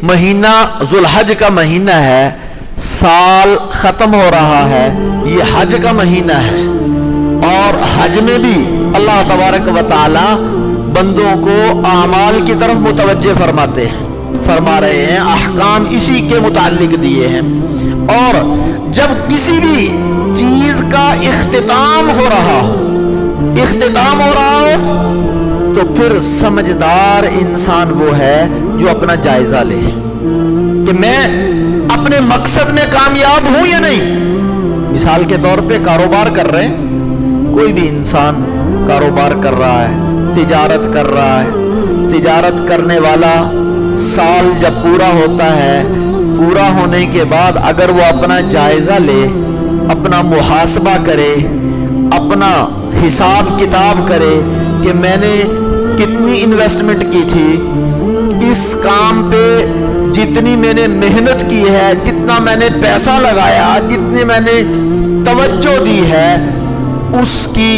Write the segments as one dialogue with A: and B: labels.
A: مہینہ ذوالحج کا مہینہ ہے، سال ختم ہو رہا ہے، یہ حج کا مہینہ ہے، اور حج میں بھی اللہ تبارک و تعالی بندوں کو اعمال کی طرف متوجہ فرما رہے ہیں، احکام اسی کے متعلق دیے ہیں۔ اور جب کسی بھی چیز کا اختتام ہو رہا ہو تو پھر سمجھدار انسان وہ ہے جو اپنا جائزہ لے کہ میں اپنے مقصد میں کامیاب ہوں یا نہیں۔ مثال کے طور پہ کاروبار کر رہے ہیں، کوئی بھی انسان کاروبار کر رہا ہے، تجارت کر رہا ہے، تجارت کرنے والا سال جب پورا ہوتا ہے، پورا ہونے کے بعد اگر وہ اپنا جائزہ لے، اپنا محاسبہ کرے، اپنا حساب کتاب کرے کہ میں نے کتنی انویسٹمنٹ کی تھی اس کام پہ، جتنی میں نے محنت کی ہے، جتنا میں نے پیسہ لگایا، جتنی میں نے توجہ دی ہے، اس کی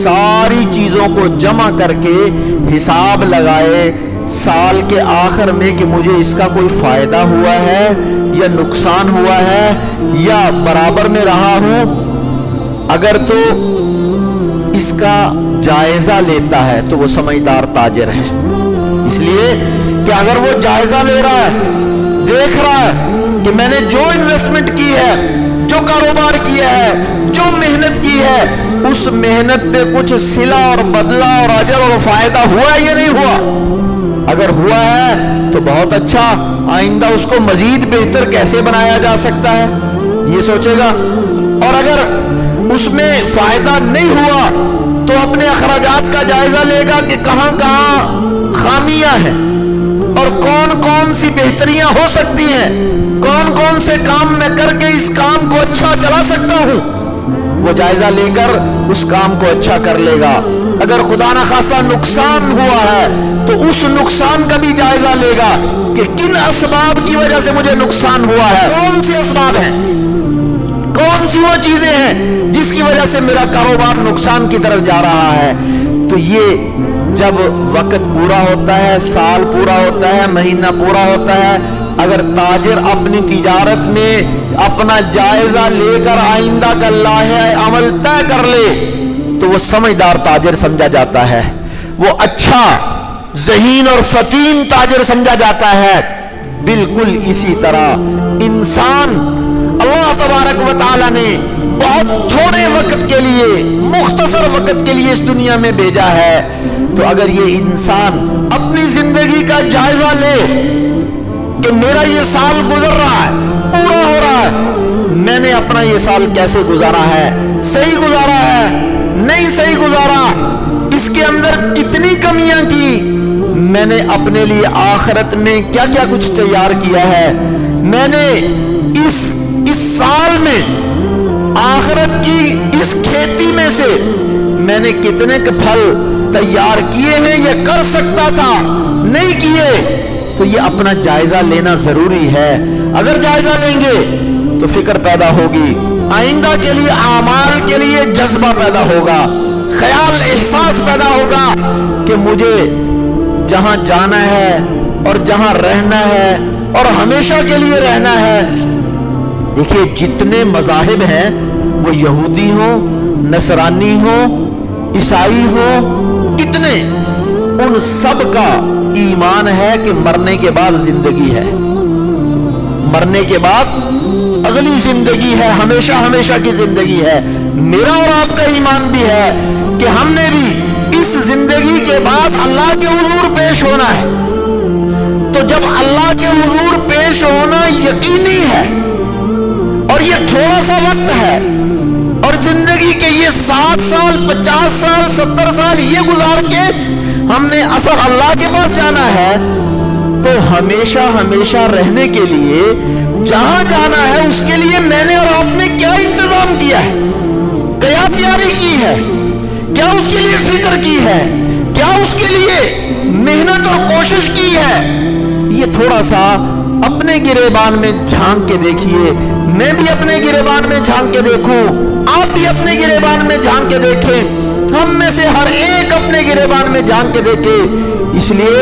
A: ساری چیزوں کو جمع کر کے حساب لگائے سال کے آخر میں کہ مجھے اس کا کوئی فائدہ ہوا ہے یا نقصان ہوا ہے یا برابر میں رہا ہوں۔ اگر تو اس کا جائزہ لیتا ہے تو وہ سمجھدار تاجر ہے، اس لیے کہ اگر وہ جائزہ لے رہا ہے، دیکھ رہا ہے کہ میں نے جو انویسٹمنٹ کی ہے، جو کاروبار کیا ہے، جو محنت کی ہے، اس محنت پہ کچھ صلہ اور بدلہ اور اجر اور فائدہ ہوا ہے یا نہیں ہوا۔ اگر ہوا ہے تو بہت اچھا، آئندہ اس کو مزید بہتر کیسے بنایا جا سکتا ہے یہ سوچے گا، اور اگر اس میں فائدہ نہیں ہوا تو اپنے اخراجات کا جائزہ لے گا کہ کہاں کہاں خامیاں ہیں اور کون کون سی بہتریاں ہو سکتی ہیں، کون کون سے کام میں کر کے اس کام کو اچھا چلا سکتا ہوں، وہ جائزہ لے کر اس کام کو اچھا کر لے گا۔ اگر خدا نخواستہ نقصان ہوا ہے تو اس نقصان کا بھی جائزہ لے گا کہ کن اسباب کی وجہ سے مجھے نقصان ہوا ہے، کون سے اسباب ہیں، کون سی وہ چیزیں ہیں جس کی وجہ سے میرا کاروبار نقصان کی طرف جا رہا ہے۔ تو یہ جب وقت پورا ہوتا ہے، سال پورا ہوتا ہے، مہینہ پورا ہوتا ہے، اگر تاجر اپنی تجارت میں اپنا جائزہ لے کر آئندہ کا لائحہ عمل طے کر لے تو وہ سمجھدار تاجر سمجھا جاتا ہے، وہ اچھا ذہین اور فطین تاجر سمجھا جاتا ہے۔ بالکل اسی طرح انسان اللہ تبارک و تعالی نے بہت تھوڑے وقت کے لیے، مختصر وقت کے لیے اس دنیا میں بھیجا ہے، تو اگر یہ انسان اپنی زندگی کا جائزہ لے کہ میرا یہ سال گزر رہا ہے، پورا ہو رہا ہے، میں نے اپنا یہ سال کیسے گزارا ہے، صحیح گزارا ہے، نہیں صحیح گزارا، اس کے اندر کتنی کمیاں کی، میں نے اپنے لیے آخرت میں کیا کیا کچھ تیار کیا ہے، میں نے اس سال میں آخرت کی اس کھیتی میں سے میں نے کتنے کے پھل تیار کیے ہیں یا کر سکتا تھا، نہیں کیے، تو یہ اپنا جائزہ لینا ضروری ہے۔ اگر جائزہ لیں گے تو فکر پیدا ہوگی، آئندہ کے لیے اعمال کے لیے جذبہ پیدا ہوگا، خیال احساس پیدا ہوگا کہ مجھے جہاں جانا ہے اور جہاں رہنا ہے اور ہمیشہ کے لیے رہنا ہے۔ دیکھیے جتنے مذاہب ہیں، وہ یہودی ہوں، نصرانی ہوں، عیسائی ہوں، کتنے، ان سب کا ایمان ہے کہ مرنے کے بعد زندگی ہے، مرنے کے بعد اگلی زندگی ہے، ہمیشہ ہمیشہ کی زندگی ہے۔ میرا اور آپ کا ایمان بھی ہے کہ ہم نے بھی اس زندگی کے بعد اللہ کے حضور پیش ہونا ہے، تو جب اللہ کے حضور پیش ہونا یقینی ہے اور یہ تھوڑا سا وقت ہے اور زندگی کے یہ 60 سال 50 سال 70 سال یہ گزار کے ہم نے اصل اللہ کے پاس جانا ہے، تو ہمیشہ ہمیشہ رہنے کے لیے جہاں جانا ہے اس کے لیے میں نے اور آپ نے کیا انتظام کیا ہے، کیا تیاری کی ہے، کیا اس کے لیے فکر کی ہے، کیا اس کے لیے محنت اور کوشش کی ہے۔ یہ تھوڑا سا اپنے گریبان میں جھانک کے دیکھیے، میں بھی اپنے گریبان میں جھانک کے دیکھوں، آپ بھی اپنے گریبان میں جھانک کے دیکھیں، ہم میں سے ہر ایک اپنے گریبان میں جھانک کے دیکھے، اس لیے